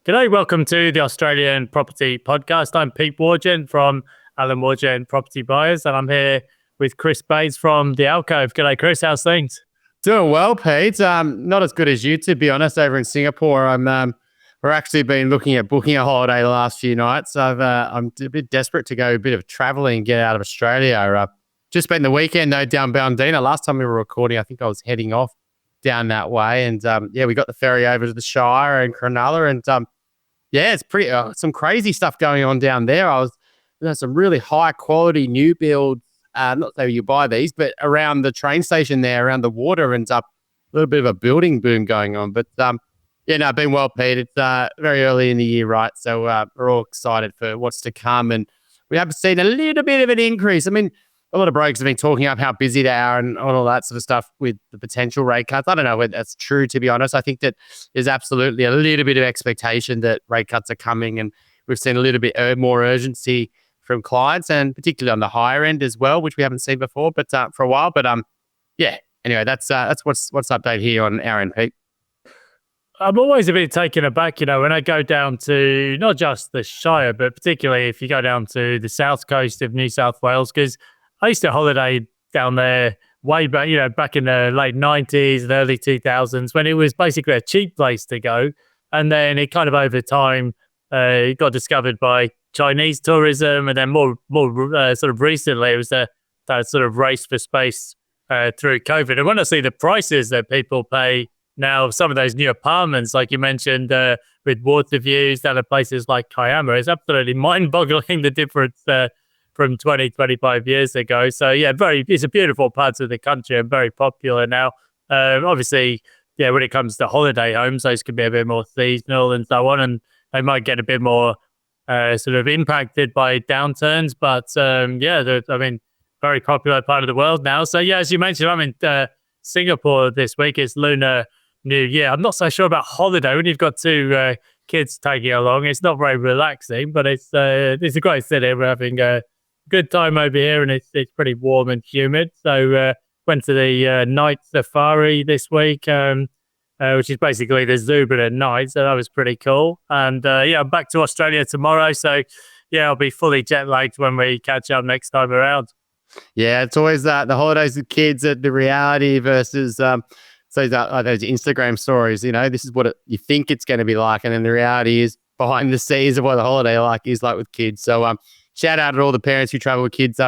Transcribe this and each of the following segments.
G'day, welcome to the Australian Property Podcast. I'm Pete Wargent from Alan Wargent Property Buyers, and I'm here with Chris Bates from the Alcove. G'day, Chris. How's things? Doing well, Pete. Not as good as you, to be honest. Over in Singapore, we're actually been looking at booking a holiday the last few nights. I'm a bit desperate to go a bit of traveling and get out of Australia. Just spent the weekend though down Ballindina. Last time we were recording, I think I was heading off down that way, and we got the ferry over to the Shire and Cronulla, and it's pretty some crazy stuff going on down there. Some really high quality new builds. Not that you buy these, but around the train station there, around the water, and a little bit of a building boom going on. But been well, Pete. It's very early in the year, right? So we're all excited for what's to come, and we have seen a little bit of an increase. I mean, a lot of brokers have been talking up how busy they are and all that sort of stuff with the potential rate cuts. I don't know whether that's true, to be honest. I think that there's absolutely a little bit of expectation that rate cuts are coming, and we've seen a little bit more urgency from clients, and particularly on the higher end as well, which we haven't seen before, but for a while. But anyway, that's what's update here on our end, Pete. I'm always a bit taken aback, when I go down to not just the Shire, but particularly if you go down to the south coast of New South Wales, because I used to holiday down there way back, back in the late 90s and early 2000s, when it was basically a cheap place to go. And then it kind of over time, it got discovered by Chinese tourism, and then more sort of recently, it was that sort of race for space through COVID. And when I see the prices that people pay now, some of those new apartments, like you mentioned, with water views down at places like Kiama, it's absolutely mind-boggling the difference from 20, 25 years ago. So it's a beautiful part of the country and very popular now. Obviously, when it comes to holiday homes, those can be a bit more seasonal and so on, and they might get a bit more sort of impacted by downturns. But very popular part of the world now. So as you mentioned, I'm in Singapore this week. It's Lunar New Year. I'm not so sure about holiday when you've got two kids taking along. It's not very relaxing, but it's a great city. We're having a good time over here, and it's pretty warm and humid. So went to the night safari this week, which is basically the zoo but at night. So that was pretty cool. And I'm back to Australia tomorrow. So I'll be fully jet lagged when we catch up next time around. Yeah, it's always the holidays with kids, the reality versus those Instagram stories. This is what you think it's going to be like, and then the reality is behind the scenes of what the holiday is like with kids. So shout out to all the parents who travel with kids.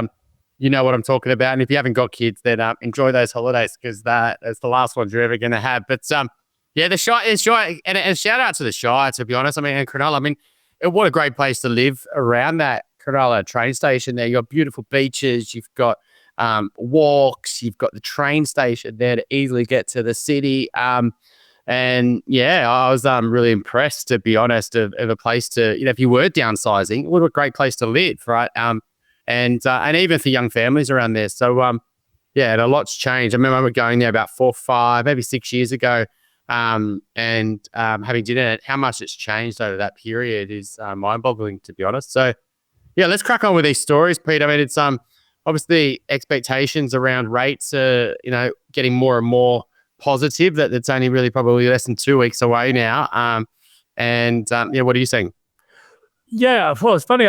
You know what I'm talking about. And if you haven't got kids, then enjoy those holidays, because that's the last ones you're ever going to have. But the Shire, and shout out to the Shire, to be honest. I mean, and Cronulla, I mean, what a great place to live around that Cronulla train station there. You've got beautiful beaches, you've got walks, you've got the train station there to easily get to the city. I was really impressed, to be honest, of a place to, if you were downsizing, what a great place to live, right? And even for young families around there. So, a lot's changed. I remember going there about 4, 5, maybe 6 years ago, and having dinner. How much it's changed over that period is mind-boggling, to be honest. So, let's crack on with these stories, Pete. I mean, it's obviously expectations around rates are, getting more and more positive. That it's only really probably less than 2 weeks away now. What are you saying? Yeah, well, it's funny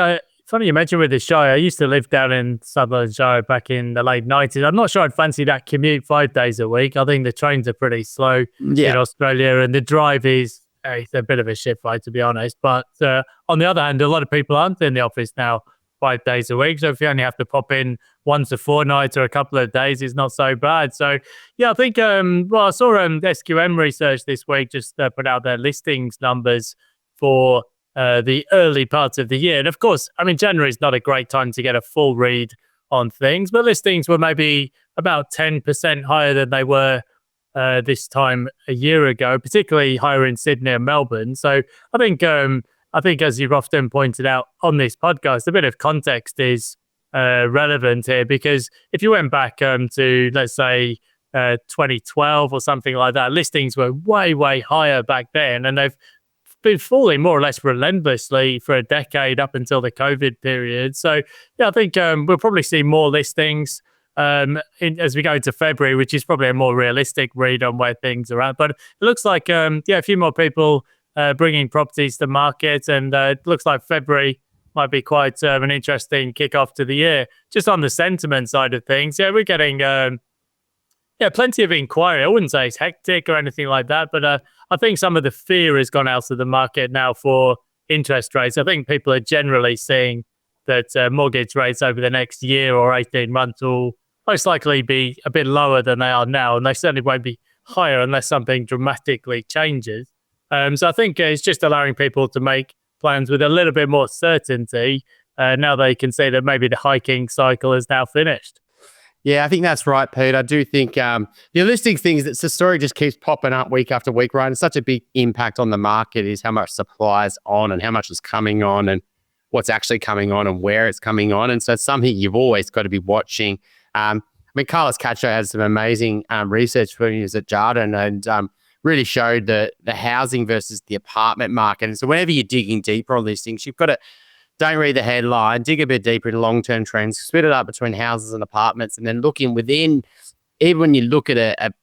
you mentioned with the Shire. I used to live down in Sutherland Shire back in the late 90s. I'm not sure I'd fancy that commute 5 days a week. I think the trains are pretty slow in Australia, and the drive is it's a bit of a shit fight, to be honest. But on the other hand, a lot of people aren't in the office now 5 days a week. So if you only have to pop in once a fortnight or a couple of days, it's not so bad. So I think I saw SQM research this week just put out their listings numbers for the early parts of the year. And of course, I mean, January is not a great time to get a full read on things, but listings were maybe about 10% higher than they were this time a year ago, particularly higher in Sydney and Melbourne. So I think as you've often pointed out on this podcast, a bit of context is relevant here, because if you went back to, let's say, 2012 or something like that, listings were way, way higher back then, and they've been falling more or less relentlessly for a decade up until the COVID period. So I think we'll probably see more listings as we go into February, which is probably a more realistic read on where things are at. But it looks like a few more people bringing properties to market. And it looks like February might be quite an interesting kickoff to the year. Just on the sentiment side of things, yeah, we're getting plenty of inquiry. I wouldn't say it's hectic or anything like that, but I think some of the fear has gone out of the market now for interest rates. I think people are generally seeing that mortgage rates over the next year or 18 months will most likely be a bit lower than they are now, and they certainly won't be higher unless something dramatically changes. So I think it's just allowing people to make plans with a little bit more certainty. Now they can see that maybe the hiking cycle is now finished. Yeah, I think that's right, Pete. I do think the listing things, that the story just keeps popping up week after week, right? And such a big impact on the market is how much supply is on and how much is coming on and what's actually coming on and where it's coming on. And so it's something you've always got to be watching. I mean, Carlos Cacho has some amazing research for you at Dutton and really showed the housing versus the apartment market. And so whenever you're digging deeper on listings, you've got to, don't read the headline, dig a bit deeper into long-term trends, split it up between houses and apartments, and then look in within, even when you look at a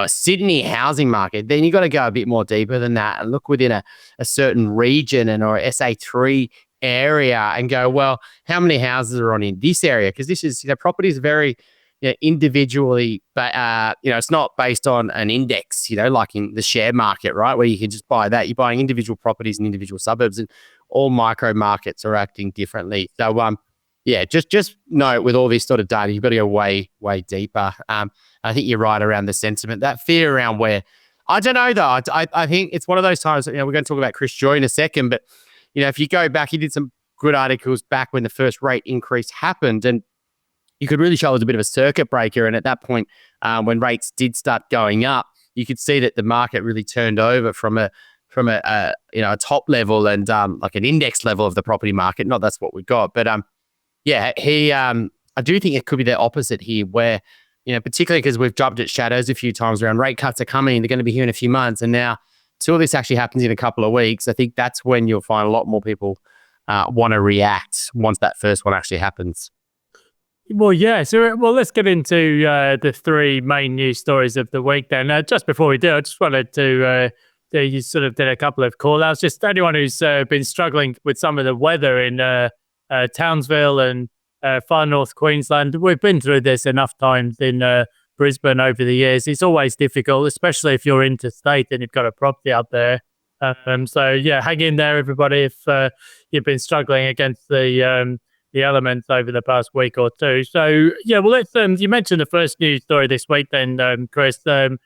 Sydney housing market, then you've got to go a bit more deeper than that and look within a certain region and or SA3 area and go, well, how many houses are on in this area? Because this is, property is very individually, but it's not based on an index, like in the share market, right? Where you can just buy that. You're buying individual properties in individual suburbs, and all micro markets are acting differently. So, just note with all this sort of data, you've got to go way, way deeper. I think you're right around the sentiment, that fear around where, I don't know though. I think it's one of those times, we're going to talk about Chris Joye in a second, but if you go back, he did some good articles back when the first rate increase happened, and you could really show it was a bit of a circuit breaker. And at that point, when rates did start going up, you could see that the market really turned over from a top level and like an index level of the property market. Not that's what we got, but I do think it could be the opposite here, where particularly because we've jumped at shadows a few times around rate cuts are coming, they're going to be here in a few months, and now till this actually happens in a couple of weeks, I think that's when you'll find a lot more people want to react once that first one actually happens. Well, yeah. So, let's get into the three main news stories of the week then. Just before we do, I just wanted to you sort of did a couple of call-outs. Just anyone who's been struggling with some of the weather in Townsville and far north Queensland. We've been through this enough times in Brisbane over the years. It's always difficult, especially if you're interstate and you've got a property out there. So, hang in there, everybody, if you've been struggling against the elements over the past week or two. So, let's, you mentioned the first news story this week then, Chris. So,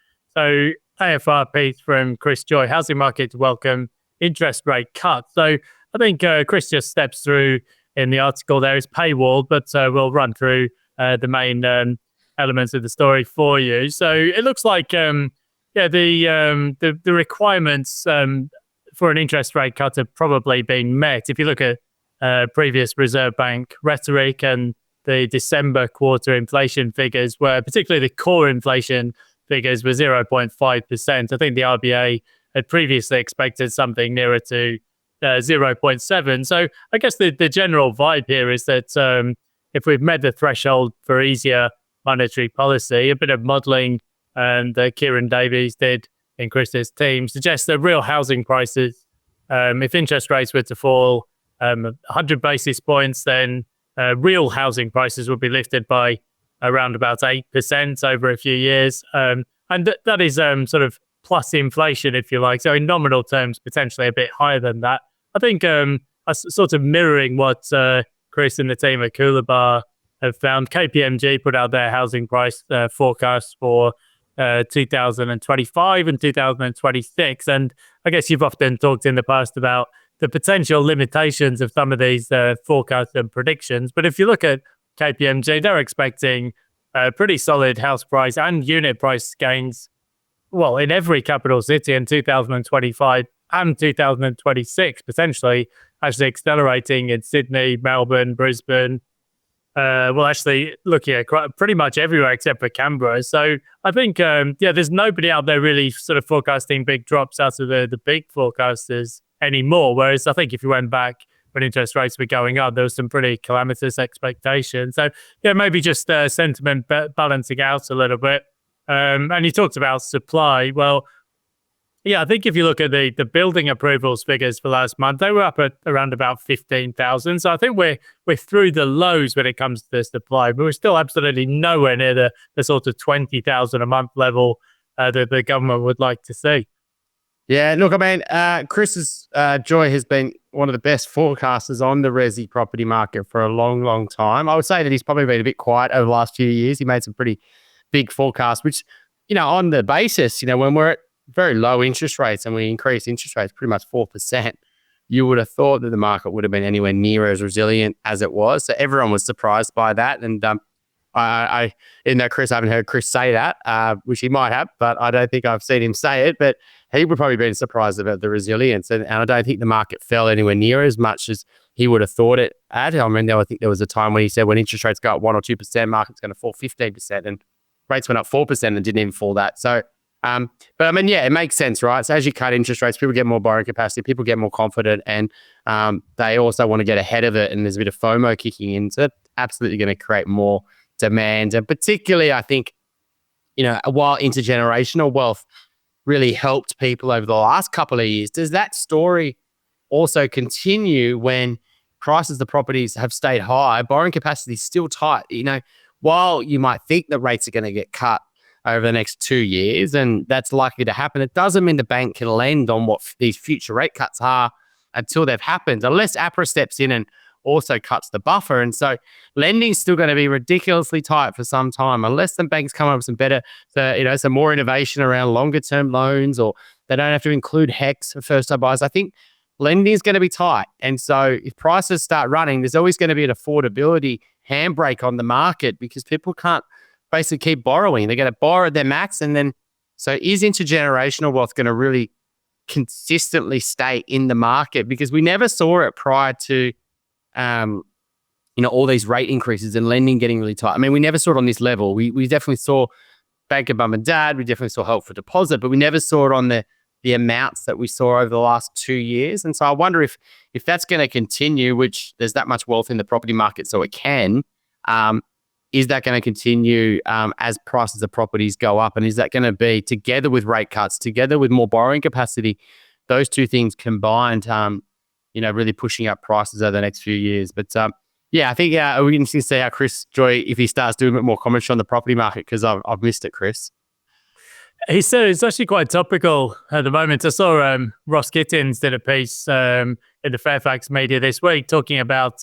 AFR piece from Chris Joye, housing markets welcome interest rate cuts. So, I think Chris just steps through in the article there. It's paywalled, but we'll run through the main elements of the story for you. So, it looks like, the requirements for an interest rate cut have probably been met. If you look at previous Reserve Bank rhetoric and the December quarter inflation figures, where particularly the core inflation figures were 0.5%. I think the RBA had previously expected something nearer to 0.7. So I guess the general vibe here is that if we've met the threshold for easier monetary policy, a bit of modelling that Kieran Davies did in Chris's team suggests that real housing prices, if interest rates were to fall 100 basis points, then real housing prices would be lifted by around about 8% over a few years. And that is sort of plus inflation, if you like. So in nominal terms, potentially a bit higher than that. I think sort of mirroring what Chris and the team at Coolabah have found. KPMG put out their housing price forecast for 2025 and 2026. And I guess you've often talked in the past about the potential limitations of some of these forecasts and predictions. But if you look at KPMG, they're expecting pretty solid house price and unit price gains, well, in every capital city in 2025 and 2026, potentially actually accelerating in Sydney, Melbourne, Brisbane. Actually, looking at pretty much everywhere except for Canberra. So I think, there's nobody out there really sort of forecasting big drops out of the big forecasters anymore. Whereas I think if you went back when interest rates were going up, there was some pretty calamitous expectations. So, maybe just sentiment balancing out a little bit. And you talked about supply. Well, Yeah, I think if you look at the building approvals figures for last month, they were up at around about 15,000. So I think we're through the lows when it comes to the supply, but we're still absolutely nowhere near the sort of 20,000 a month level that the government would like to see. Yeah, look, I mean, Chris's Joye has been one of the best forecasters on the resi property market for a long, long time. I would say that he's probably been a bit quiet over the last few years. He made some pretty big forecasts, which, on the basis, when we're at very low interest rates and we increase interest rates pretty much 4%, you would have thought that the market would have been anywhere near as resilient as it was. So everyone was surprised by that. And I even though I haven't heard Chris say that, which he might have, but I don't think I've seen him say it. But he would probably been surprised about the resilience. And I don't think the market fell anywhere near as much as he would have thought it at. I mean, I think there was a time when he said when interest rates go up 1 or 2%, market's going to fall 15%, and rates went up 4% and didn't even fall that. So, but I mean, yeah, it makes sense, right? So as you cut interest rates, people get more borrowing capacity, people get more confident, and they also want to get ahead of it. And there's a bit of FOMO kicking in. So that's absolutely going to create more demand. And particularly, I think, while intergenerational wealth really helped people over the last couple of years, does that story also continue when prices of properties have stayed high, borrowing capacity is still tight? While you might think the rates are going to get cut over the next 2 years, and that's likely to happen, it doesn't mean the bank can lend on what these future rate cuts are until they've happened, unless APRA steps in and also cuts the buffer. And so lending is still going to be ridiculously tight for some time, unless the banks come up with some better, some more innovation around longer term loans, or they don't have to include HEX for first time buyers. I think lending is going to be tight. And so if prices start running, there's always going to be an affordability handbrake on the market, because people can't basically keep borrowing. They're going to borrow their max. And then, so is intergenerational wealth going to really consistently stay in the market? Because we never saw it prior to, all these rate increases and lending getting really tight. I mean, we never saw it on this level. We definitely saw bank of mum and dad. We definitely saw help for deposit, but we never saw it on the amounts that we saw over the last 2 years. And so I wonder if that's going to continue, which there's that much wealth in the property market, so it can. Is that going to continue as prices of properties go up? And is that going to be, together with rate cuts, together with more borrowing capacity, those two things combined, really pushing up prices over the next few years? But I think we're going to see how Chris Joye, if he starts doing a bit more commentary on the property market, because I've missed it, Chris. He said it's actually quite topical at the moment. I saw Ross Gittins did a piece in the Fairfax media this week talking about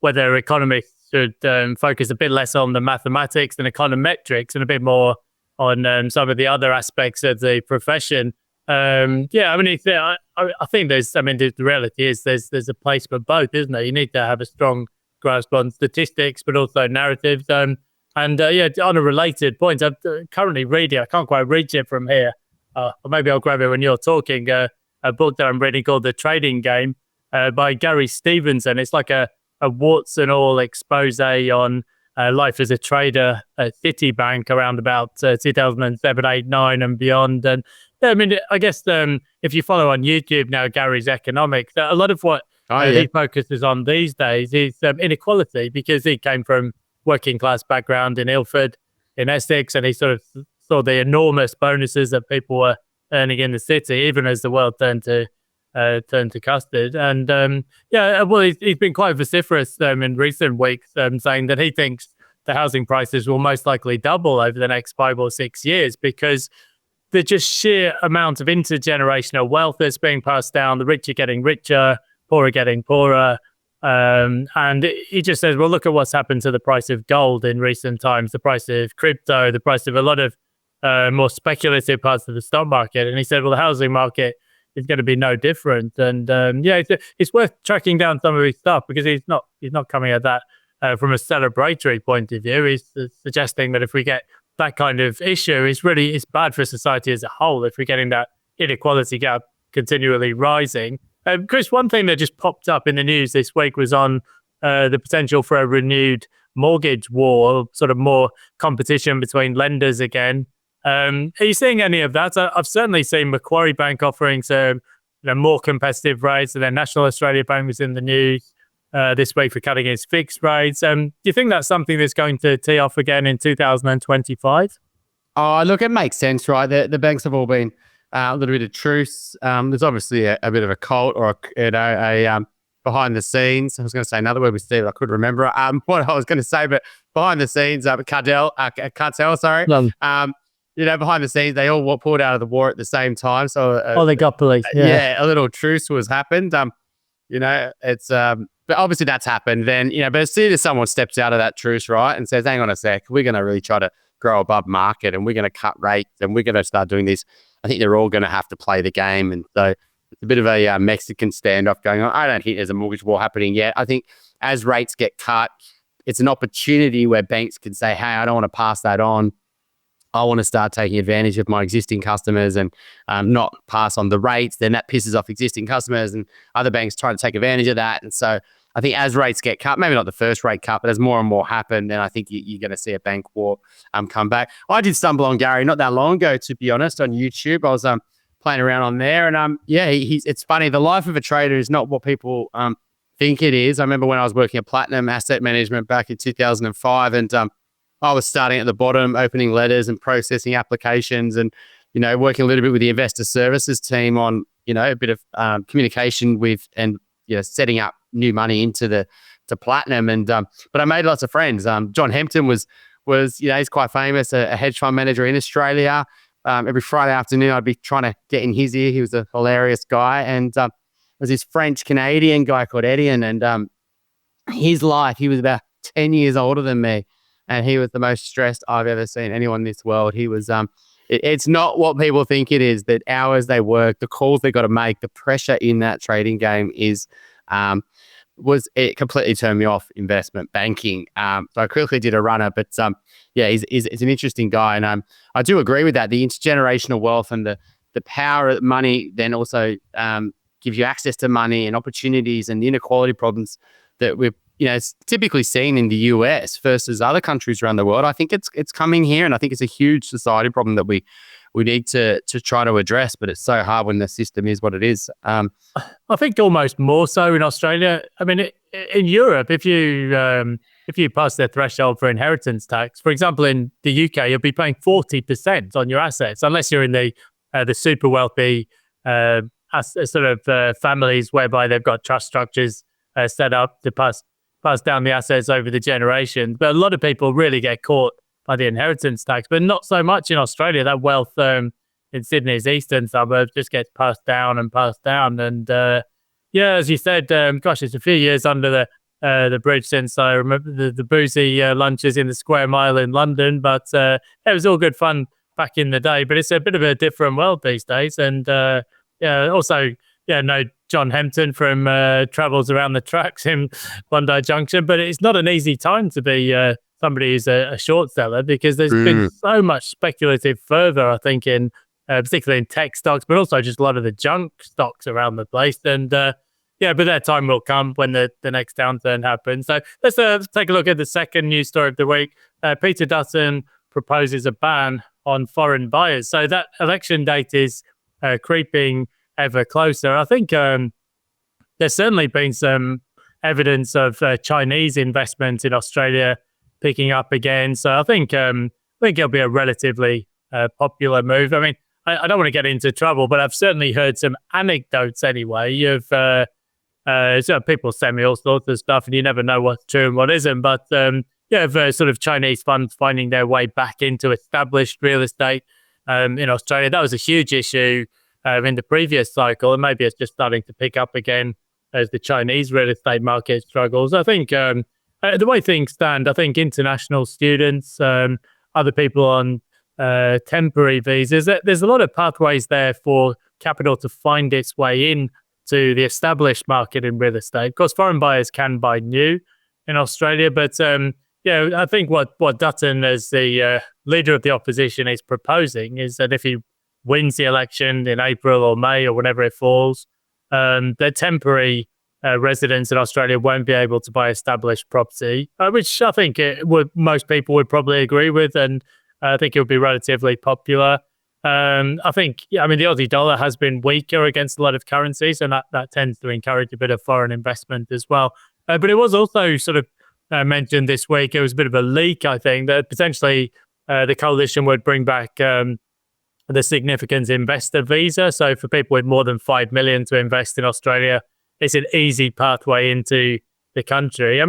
whether economists should focus a bit less on the mathematics and econometrics and a bit more on some of the other aspects of the profession. I mean, I think the reality is there's a place for both, isn't there? You need to have a strong grasp on statistics, but also narratives. On a related point, I'm currently reading, I can't quite reach it from here, or maybe I'll grab it when you're talking, a book that I'm reading called The Trading Game by Gary Stevenson. It's like a warts and all expose on life as a trader at Citibank around about 2007, 8, 9 and beyond. And I mean, I guess if you follow on YouTube now, Gary's Economics, a lot of what he focuses on these days is inequality, because he came from working class background in Ilford, in Essex, and he sort of saw the enormous bonuses that people were earning in the city, even as the world turned to custard. And he's been quite vociferous in recent weeks, saying that he thinks the housing prices will most likely double over the next 5 or 6 years, because the just sheer amount of intergenerational wealth that's being passed down, the rich are getting richer, poorer getting poorer. And he just says, well, look at what's happened to the price of gold in recent times, the price of crypto, the price of a lot of more speculative parts of the stock market. And he said, well, the housing market is going to be no different. And it's worth tracking down some of his stuff, because he's not coming at that from a celebratory point of view. He's suggesting that if we get that kind of issue, it's bad for society as a whole if we're getting that inequality gap continually rising. Chris, one thing that just popped up in the news this week was on the potential for a renewed mortgage war, sort of more competition between lenders again. Are you seeing any of that? I've certainly seen Macquarie Bank offering some more competitive rates, and then National Australia Bank was in the news this week for cutting its fixed rates. Do you think that's something that's going to tee off again in 2025? Oh, look, it makes sense, right? The banks have all been a little bit of truce. There's obviously a bit of a cult or a behind the scenes. I was going to say another word with Steve. I couldn't remember what I was going to say, but behind the scenes, cartel. Sorry. Behind the scenes, they all pulled out of the war at the same time. So they got police. Yeah, a little truce was happened. It's but obviously that's happened. Then but as soon as someone steps out of that truce, right, and says, "Hang on a sec, we're going to really try to grow above market, and we're going to cut rates, and we're going to start doing this," I think they're all going to have to play the game, and so it's a bit of a Mexican standoff going on. I don't think there's a mortgage war happening yet. I think as rates get cut, it's an opportunity where banks can say, "Hey, I don't want to pass that on. I want to start taking advantage of my existing customers and not pass on the rates." Then that pisses off existing customers, and other banks try to take advantage of that. And so I think as rates get cut, maybe not the first rate cut, but as more and more happen, then I think you're going to see a bank war come back. I did stumble on Gary not that long ago, to be honest, on YouTube. I was playing around on there, and it's funny. The life of a trader is not what people think it is. I remember when I was working at Platinum Asset Management back in 2005, and I was starting at the bottom, opening letters and processing applications, and working a little bit with the investor services team on a bit of communication with and setting up new money into Platinum. And but I made lots of friends. John Hempton was he's quite famous, a hedge fund manager in Australia. Every Friday afternoon, I'd be trying to get in his ear. He was a hilarious guy, and there's this French Canadian guy called Etienne, and his life, he was about 10 years older than me. And he was the most stressed I've ever seen anyone in this world. He was, it's not what people think it is. The hours they work, the calls they got to make, the pressure in that trading game it completely turned me off investment banking. So I quickly did a runner, but he's an interesting guy. And I do agree with that. The intergenerational wealth and the power of money then also gives you access to money and opportunities, and the inequality problems that we've it's typically seen in the US versus other countries around the world. I think it's coming here, and I think it's a huge society problem that we need to try to address, but it's so hard when the system is what it is. I think almost more so in Australia. I mean, in Europe, if you pass the threshold for inheritance tax, for example, in the UK, you'll be paying 40% on your assets, unless you're in the super wealthy families whereby they've got trust structures set up to pass down the assets over the generations. But a lot of people really get caught by the inheritance tax, but not so much in Australia. That wealth in Sydney's eastern suburbs just gets passed down. And as you said, it's a few years under the bridge since I remember the boozy lunches in the Square Mile in London, but it was all good fun back in the day. But it's a bit of a different world these days. And John Hempton from Travels Around the Tracks in Bondi Junction, but it's not an easy time to be somebody who's a short seller, because there's been so much speculative fervor, I think, in particularly in tech stocks, but also just a lot of the junk stocks around the place. And but that time will come when the next downturn happens. So let's take a look at the second news story of the week. Peter Dutton proposes a ban on foreign buyers. So that election date is creeping ever closer. I think there's certainly been some evidence of Chinese investment in Australia picking up again. So I think it'll be a relatively popular move. I mean, I don't want to get into trouble, but I've certainly heard some anecdotes anyway of people send me all sorts of stuff, and you never know what's true and what isn't. But sort of Chinese funds finding their way back into established real estate in Australia. That was a huge issue in the previous cycle, and maybe it's just starting to pick up again as the Chinese real estate market struggles. I think the way things stand, I think international students, other people on temporary visas, there's a lot of pathways there for capital to find its way in to the established market in real estate. Of course, foreign buyers can buy new in Australia, but I think what Dutton, as the leader of the opposition, is proposing is that if he wins the election in April or May or whenever it falls, the temporary residents in Australia won't be able to buy established property, which I think most people would probably agree with, and I think it would be relatively popular. I think, the Aussie dollar has been weaker against a lot of currencies, and that tends to encourage a bit of foreign investment as well. But it was also sort of mentioned this week, it was a bit of a leak, I think, that potentially the coalition would bring back the significant investor visa. So for people with more than 5 million to invest in Australia, it's an easy pathway into the country.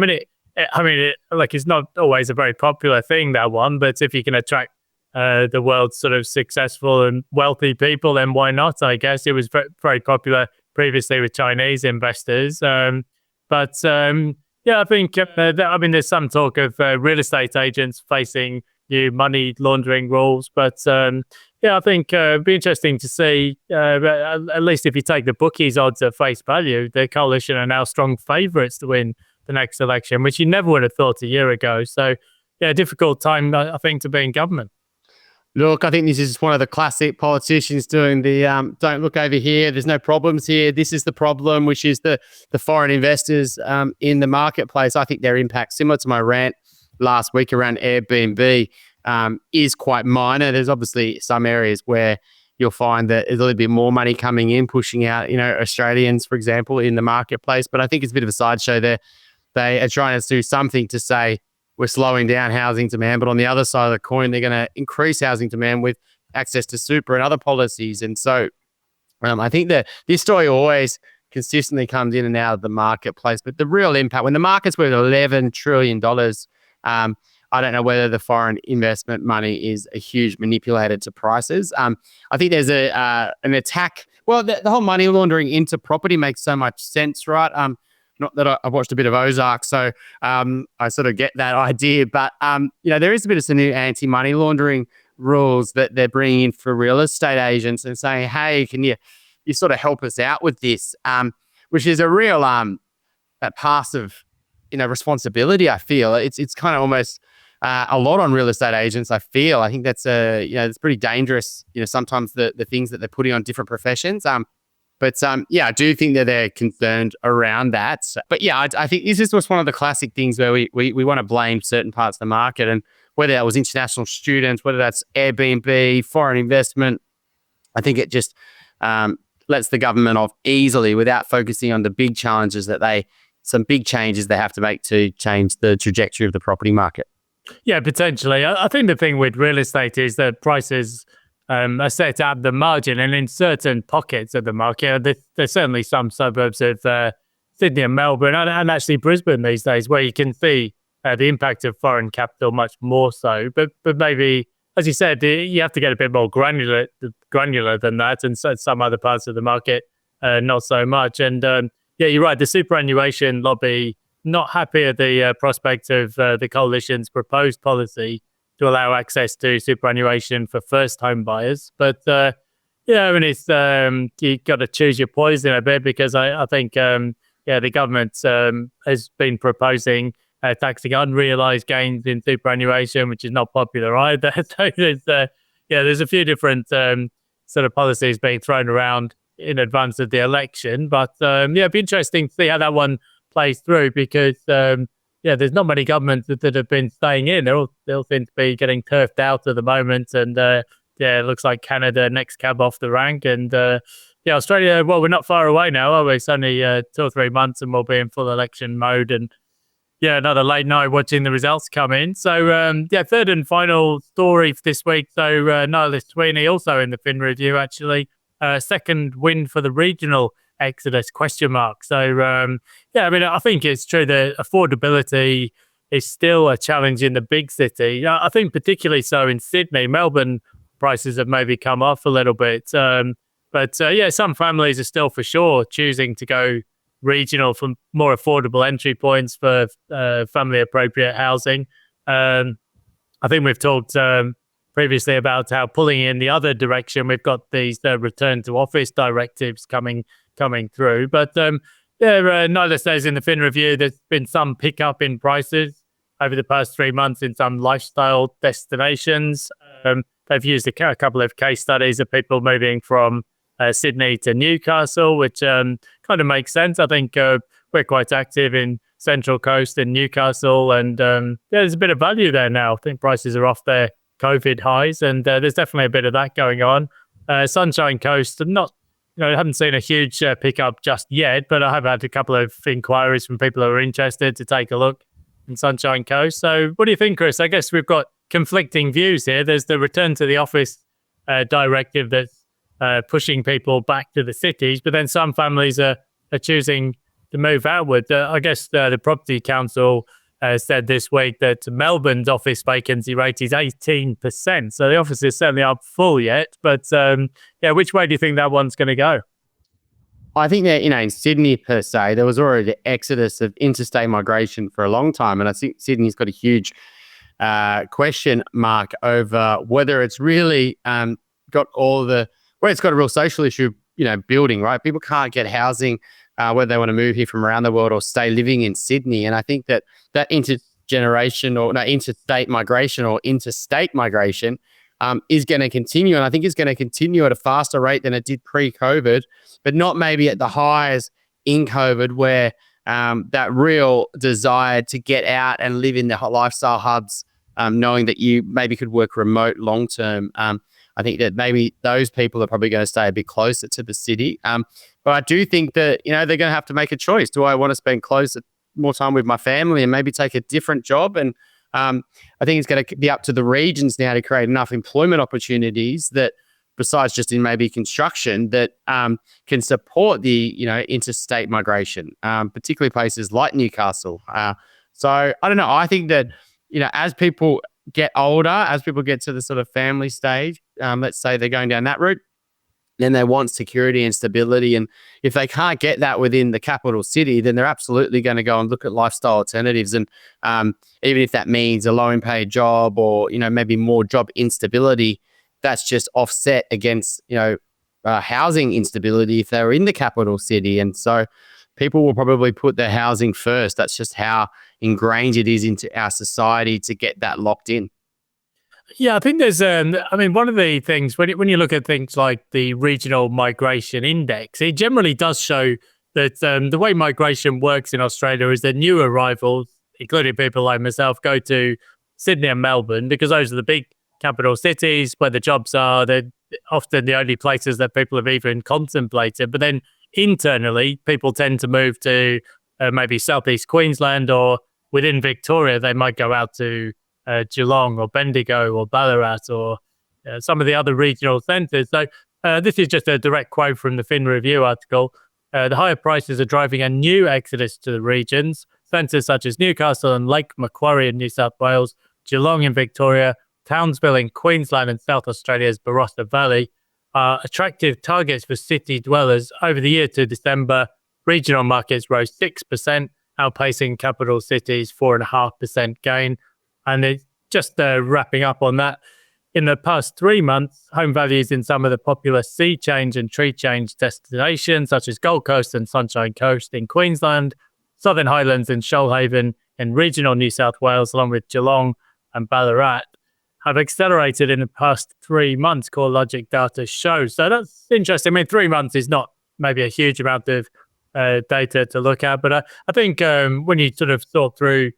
It's not always a very popular thing, that one, but if you can attract the world's sort of successful and wealthy people, then why not? I guess it was very popular previously with Chinese investors. I think there's some talk of real estate agents facing new money laundering rules, but I think it'd be interesting to see. At least if you take the bookies' odds at face value, the coalition are now strong favourites to win the next election, which you never would have thought a year ago. So, difficult time, I think, to be in government. Look, I think this is one of the classic politicians doing the don't look over here, there's no problems here, this is the problem, which is the foreign investors in the marketplace. I think their impact, similar to my rant last week around Airbnb, is quite minor. There's obviously some areas where you'll find that there's a little bit more money coming in, pushing out, Australians, for example, in the marketplace. But I think it's a bit of a sideshow there. They are trying to do something to say, we're slowing down housing demand, but on the other side of the coin, they're going to increase housing demand with access to super and other policies. And so I think that this story always consistently comes in and out of the marketplace, but the real impact, when the market's worth $11 trillion, I don't know whether the foreign investment money is a huge manipulator to prices. I think there's an attack. Well, the whole money laundering into property makes so much sense, right? Not that I've watched a bit of Ozark, so I sort of get that idea. But, there is a bit of some new anti-money laundering rules that they're bringing in for real estate agents and saying, hey, can you sort of help us out with this? Which is a real passive, responsibility, I feel. It's kind of almost a lot on real estate agents, I feel. I think that's, it's pretty dangerous, sometimes the things that they're putting on different professions. I do think that they're concerned around that. But I think this is just one of the classic things where we want to blame certain parts of the market, and whether that was international students, whether that's Airbnb, foreign investment, I think it just lets the government off easily without focusing on the big challenges some big changes they have to make to change the trajectory of the property market. Yeah, potentially. I think the thing with real estate is that prices are set at the margin, and in certain pockets of the market, there's certainly some suburbs of Sydney and Melbourne, and actually Brisbane these days, where you can see the impact of foreign capital much more so. But maybe, as you said, you have to get a bit more granular than that, and so some other parts of the market not so much. And you're right. The superannuation lobby not happy at the prospect of the coalition's proposed policy to allow access to superannuation for first home buyers. But it's you got to choose your poison a bit, because I think the government has been proposing taxing unrealized gains in superannuation, which is not popular either. So there's a few different sort of policies being thrown around in advance of the election. But it'd be interesting to see how that one plays through, because there's not many governments that have been staying in. They all seem to be getting turfed out at the moment. And it looks like Canada next cab off the rank. And Australia, well, we're not far away now, are we? It's only 2 or 3 months and we'll be in full election mode. And another late night watching the results come in. So third and final story for this week. So Niall Sweeney, also in the Fin Review, actually, second win for the regional exodus ? So I think it's true that affordability is still a challenge in the big city. I think particularly so in Sydney. Melbourne prices have maybe come off a little bit, but some families are still for sure choosing to go regional for more affordable entry points for family appropriate housing. I think we've talked previously about how pulling in the other direction, we've got these return to office directives coming through. But Niall says in the Fin Review, there's been some pickup in prices over the past 3 months in some lifestyle destinations. They've used a couple of case studies of people moving from Sydney to Newcastle, which kind of makes sense. I think we're quite active in Central Coast and Newcastle, and there's a bit of value there now. I think prices are off their COVID highs, and there's definitely a bit of that going on. Sunshine Coast, I haven't seen a huge pickup just yet, but I have had a couple of inquiries from people who are interested to take a look in Sunshine Coast. So what do you think, Chris? I guess we've got conflicting views here. There's the return to the office directive that's pushing people back to the cities, but then some families are choosing to move outward. I guess the Property Council said this week that Melbourne's office vacancy rate is 18%. So the offices certainly aren't full yet. But which way do you think that one's going to go? I think that, in Sydney per se, there was already the exodus of interstate migration for a long time. And I think Sydney's got a huge question mark over whether it's really got where it's got a real social issue, building, right? People can't get housing, whether they want to move here from around the world or stay living in Sydney. And I think that interstate migration or interstate migration is going to continue. And I think it's going to continue at a faster rate than it did pre-COVID, but not maybe at the highs in COVID where that real desire to get out and live in the lifestyle hubs, knowing that you maybe could work remote long-term. I think that maybe those people are probably going to stay a bit closer to the city. But I do think that, they're going to have to make a choice. Do I want to spend more time with my family and maybe take a different job? And I think it's going to be up to the regions now to create enough employment opportunities that, besides just in maybe construction, that can support the, interstate migration, particularly places like Newcastle. So I don't know. I think that, as people get older, as people get to the sort of family stage, let's say they're going down that route, then they want security and stability. And if they can't get that within the capital city, then they're absolutely going to go and look at lifestyle alternatives. And even if that means a low paid job or, maybe more job instability, that's just offset against, housing instability if they're in the capital city. And so people will probably put their housing first. That's just how ingrained it is into our society to get that locked in. Yeah, I think there's, one of the things, when you look at things like the Regional Migration Index, it generally does show that the way migration works in Australia is that new arrivals, including people like myself, go to Sydney and Melbourne because those are the big capital cities where the jobs are. They're often the only places that people have even contemplated. But then internally, people tend to move to maybe southeast Queensland, or within Victoria, they might go out to Geelong or Bendigo or Ballarat or some of the other regional centres. So this is just a direct quote from the Fin Review article. The higher prices are driving a new exodus to the regions. Centres such as Newcastle and Lake Macquarie in New South Wales, Geelong in Victoria, Townsville in Queensland, and South Australia's Barossa Valley are attractive targets for city dwellers. Over the year to December, regional markets rose 6%, outpacing capital cities' 4.5% gain. And it's just wrapping up on that. In the past 3 months, home values in some of the popular sea change and tree change destinations, such as Gold Coast and Sunshine Coast in Queensland, Southern Highlands and Shoalhaven in regional New South Wales, along with Geelong and Ballarat, have accelerated in the past 3 months, CoreLogic data shows. So that's interesting. 3 months is not maybe a huge amount of data to look at, but I think when you sort of sort through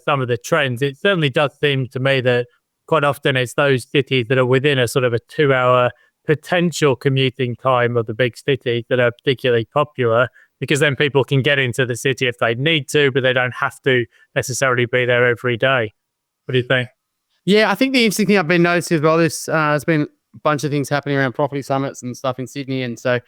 some of the trends, it certainly does seem to me that quite often it's those cities that are within a sort of a 2-hour potential commuting time of the big cities that are particularly popular, because then people can get into the city if they need to, but they don't have to necessarily be there every day. What do you think? Yeah, I think the interesting thing I've been noticing as well, there's been a bunch of things happening around property summits and stuff in Sydney. And so,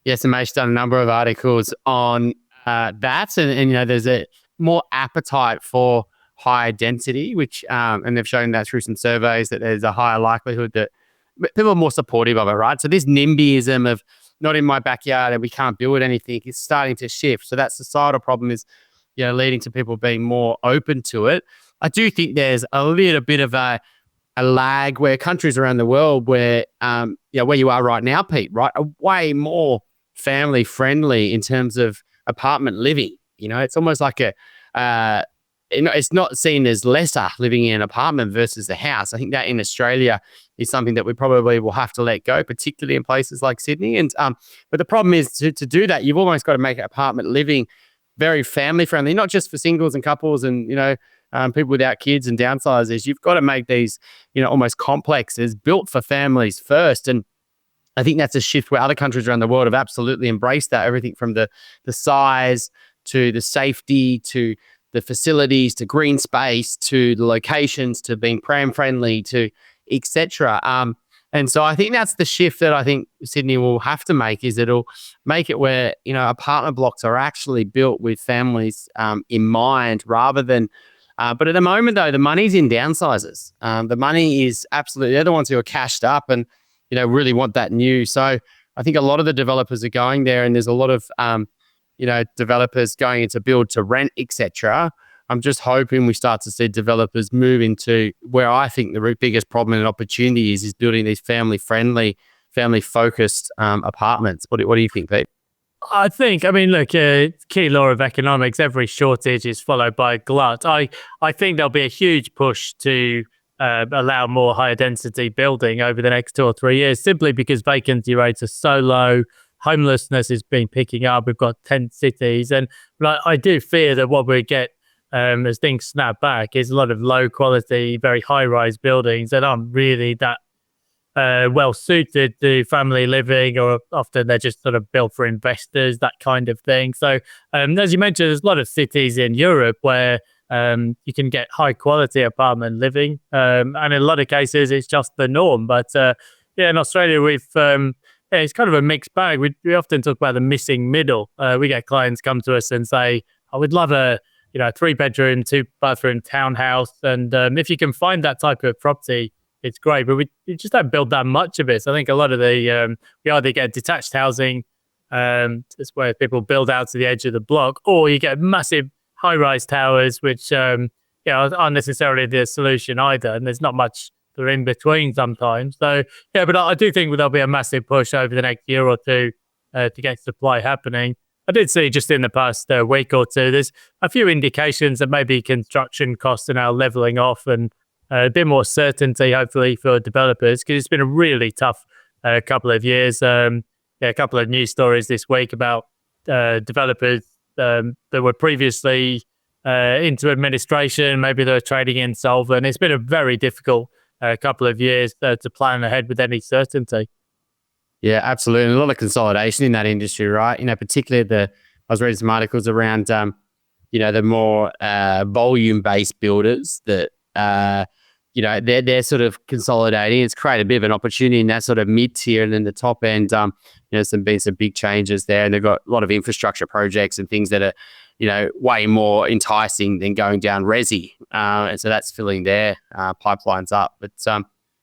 SMH's done a number of articles on that. And there's a more appetite for higher density, which, and they've shown that through some surveys that there's a higher likelihood that people are more supportive of it, right? So this NIMBYism of not in my backyard and we can't build anything is starting to shift. So that societal problem is, leading to people being more open to it. I do think there's a little bit of a lag where countries around the world where you are right now, Pete, right, are way more family friendly in terms of apartment living. It's almost like it's not seen as lesser living in an apartment versus a house. I think that in Australia is something that we probably will have to let go, particularly in places like Sydney. And but the problem is to do that, you've almost got to make apartment living very family friendly, not just for singles and couples and people without kids and downsizers. You've got to make these almost complexes built for families first. And I think that's a shift where other countries around the world have absolutely embraced that. Everything from the size to the safety to the facilities to green space to the locations to being pram friendly to etc. And so I think that's the shift that I think Sydney will have to make, is it'll make it where, apartment blocks are actually built with families in mind rather than, but at the moment though, the money's in downsizers. The money is absolutely, they're the ones who are cashed up and, really want that new. So I think a lot of the developers are going there, and there's a lot of, developers going into build to rent, etc. I'm just hoping we start to see developers move into where I think the biggest problem and opportunity is building these family-friendly, family-focused apartments. What do you think, Pete? I mean, look, key law of economics, every shortage is followed by a glut. I think there'll be a huge push to allow more higher density building over the next 2 or 3 years, simply because vacancy rates are so low. Homelessness has been picking up. We've got tent cities. And I do fear that what we get as things snap back is a lot of low quality, very high rise buildings that aren't really that well suited to family living, or often they're just sort of built for investors, that kind of thing. So as you mentioned, there's a lot of cities in Europe where you can get high quality apartment living, and in a lot of cases it's just the norm. But in Australia we've it's kind of a mixed bag. We often talk about the missing middle. We get clients come to us and say, I would love a 3-bedroom, 2-bathroom townhouse. And if you can find that type of property, it's great. But we just don't build that much of it. So I think a lot of we either get detached housing, that's where people build out to the edge of the block, or you get massive high-rise towers, which aren't necessarily the solution either. And there's not much sort of in between sometimes. So but I do think there'll be a massive push over the next year or two to get supply happening. I did see just in the past week or two, there's a few indications that maybe construction costs are now leveling off, and a bit more certainty, hopefully, for developers, because it's been a really tough couple of years. A couple of news stories this week about developers that were previously into administration, maybe they were trading insolvent. It's been a very difficult couple of years to plan ahead with any certainty. Yeah, absolutely. And a lot of consolidation in that industry, right? Particularly I was reading some articles around, the more volume-based builders that, they're sort of consolidating. It's created a bit of an opportunity in that sort of mid-tier, and then the top end, some big changes there. And they've got a lot of infrastructure projects and things that are, way more enticing than going down resi. And so that's filling their pipelines up. But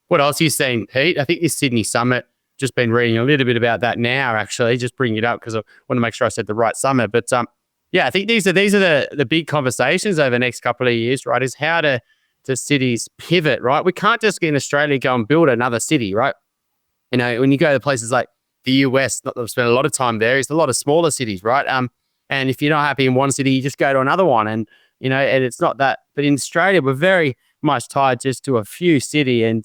what else are you seeing, Pete? I think this Sydney Summit, just been reading a little bit about that now, actually, just bringing it up because I want to make sure I said the right summit. But I think these are the big conversations over the next couple of years, right? Is how to cities pivot, right? We can't just in Australia go and build another city, right? When you go to places like the US, not that I've spent a lot of time there, it's a lot of smaller cities, right? And if you're not happy in one city, you just go to another one. And, and it's not that. But in Australia, we're very much tied just to a few city and,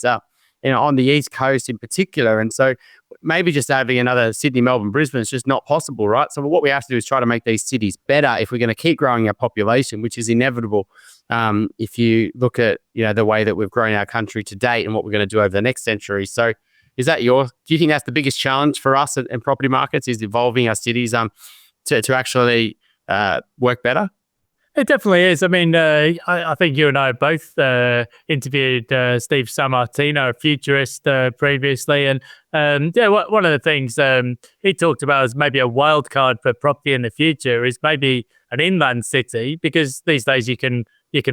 on the East Coast in particular. And so maybe just having another Sydney, Melbourne, Brisbane is just not possible, right? So what we have to do is try to make these cities better if we're going to keep growing our population, which is inevitable. If you look at, the way that we've grown our country to date and what we're going to do over the next century. So do you think that's the biggest challenge for us in property markets, is evolving our cities to actually work better? It definitely is. I mean, I think you and I both interviewed Steve Sammartino, a futurist, previously. And one of the things he talked about as maybe a wild card for property in the future is maybe an inland city, because these days you can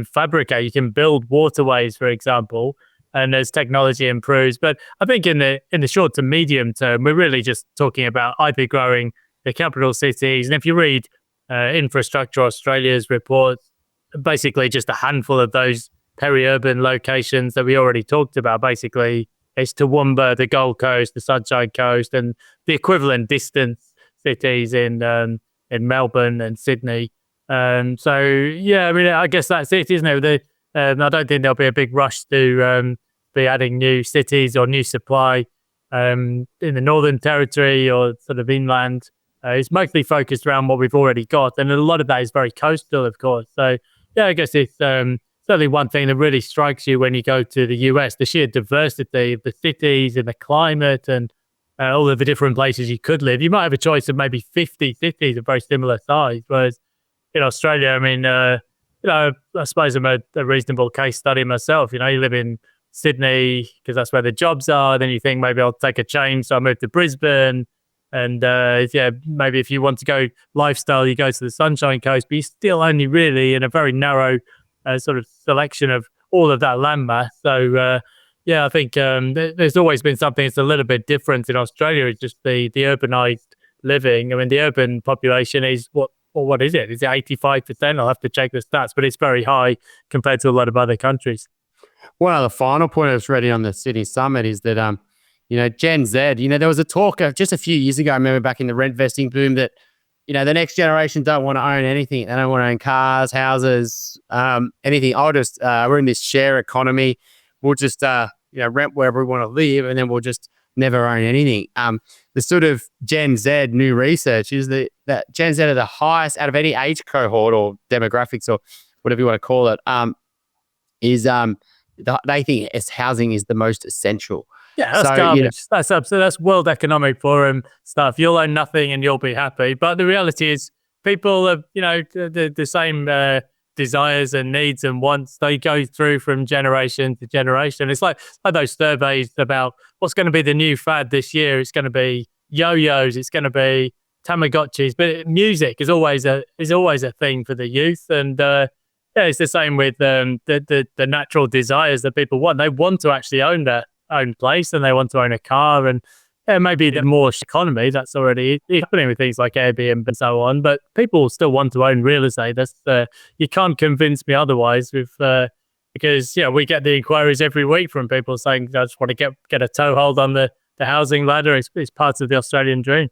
fabricate, you can build waterways, for example, and as technology improves. But I think in the short to medium term, we're really just talking about either growing the capital cities. And if you read Infrastructure Australia's reports, basically just a handful of those peri-urban locations that we already talked about. Basically, it's Toowoomba, the Gold Coast, the Sunshine Coast, and the equivalent distance cities in Melbourne and Sydney. I mean, I guess that's it, isn't it? I don't think there'll be a big rush to be adding new cities or new supply in the Northern Territory or sort of inland. It's mostly focused around what we've already got. And a lot of that is very coastal, of course. So, I guess it's certainly one thing that really strikes you when you go to the US, the sheer diversity of the cities and the climate and all of the different places you could live. You might have a choice of maybe 50 cities of very similar size. Whereas in Australia, I mean, I suppose I'm a reasonable case study myself. You live in Sydney because that's where the jobs are. Then you think maybe I'll take a change, so I move to Brisbane. And maybe if you want to go lifestyle, you go to the Sunshine Coast, but you're still only really in a very narrow sort of selection of all of that landmass. So I think there's always been something that's a little bit different in Australia. It's just the urbanized living. I mean, the urban population is what is it? Is it 85%? I'll have to check the stats, but it's very high compared to a lot of other countries. Well, the final point I was reading on the Sydney Summit is that, Gen Z, there was a talk of just a few years ago, I remember back in the rent vesting boom that, the next generation don't want to own anything. They don't want to own cars, houses, anything. We're in this share economy. We'll just, rent wherever we want to live, and then we'll just never own anything. The sort of Gen Z new research is that Gen Z are the highest out of any age cohort or demographics or whatever you want to call it, they think housing is the most essential. Yeah, that's garbage. That's World Economic Forum stuff. You'll own nothing and you'll be happy. But the reality is people have, the same desires and needs and wants. They go through from generation to generation. It's like those surveys about what's going to be the new fad this year. It's going to be yo-yos. It's going to be Tamagotchis. But music is always a thing for the youth. And it's the same with the natural desires that people want. They want to actually own their own place and they want to own a car, and maybe the more economy that's already happening with things like Airbnb and so on. But people still want to own real estate. That's you can't convince me otherwise. Because we get the inquiries every week from people saying I just want to get a toehold on the housing ladder. It's part of the Australian dream.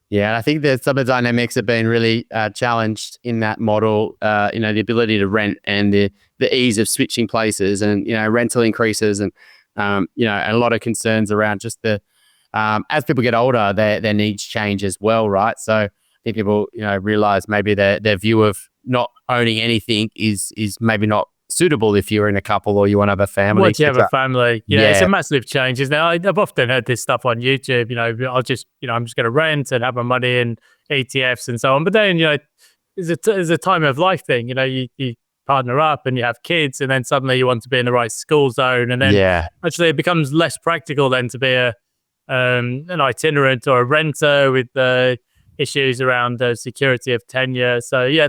Yeah, I think that some of the dynamics have been really challenged in that model. The ability to rent and the ease of switching places, and rental increases, and a lot of concerns around just the as people get older, their needs change as well, right? So I think people realize maybe their view of not owning anything is maybe not suitable if you're in a couple or you want to have a family. Once you have a family, it's a massive change. I've often heard this stuff on YouTube. I'm just going to rent and have my money in ETFs and so on. But then it's a time of life thing. You partner up and you have kids, and then suddenly you want to be in the right school zone, and then actually it becomes less practical then to be an itinerant or a renter with issues around security of tenure. So I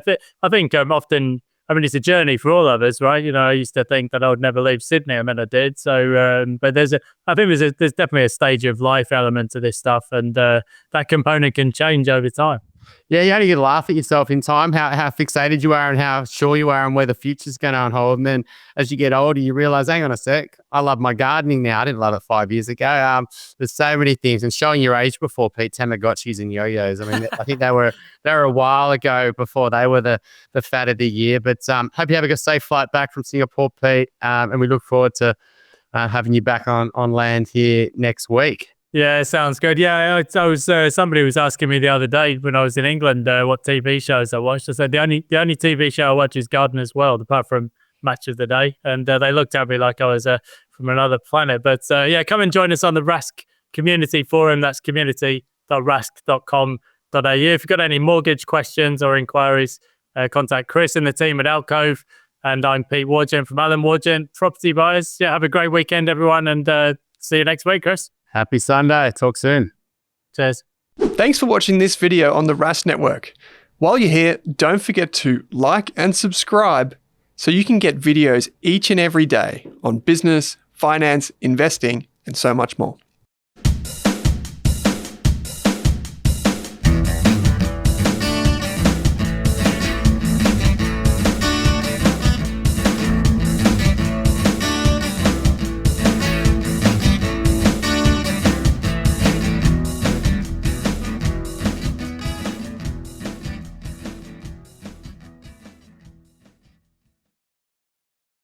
think often. I mean, it's a journey for all of us, right? I used to think that I would never leave Sydney. I mean, I did. So, but there's definitely a stage of life element to this stuff, and that component can change over time. Yeah, you only get to laugh at yourself in time, how fixated you are and how sure you are on where the future's going to unfold. And then as you get older, you realize, hang on a sec, I love my gardening now. I didn't love it 5 years ago. There's so many things. And showing your age before, Pete, Tamagotchis and yo-yos. I mean, I think they were a while ago before they were the fad of the year. But hope you have a safe flight back from Singapore, Pete. And we look forward to having you back on land here next week. Yeah, sounds good. Yeah, I was somebody was asking me the other day when I was in England what TV shows I watched. I said the only TV show I watch is Gardener's World, apart from Match of the Day, and they looked at me like I was from another planet. But come and join us on the Rask community forum. That's community.rask.com.au. If you've got any mortgage questions or inquiries, contact Chris and the team at Alcove. And I'm Pete Wargent from Alan Wargent Property Buyers. Yeah, have a great weekend, everyone, and see you next week, Chris. Happy Sunday. Talk soon. Cheers. Thanks for watching this video on the Rask Network. While you're here, don't forget to like and subscribe so you can get videos each and every day on business, finance, investing, and so much more.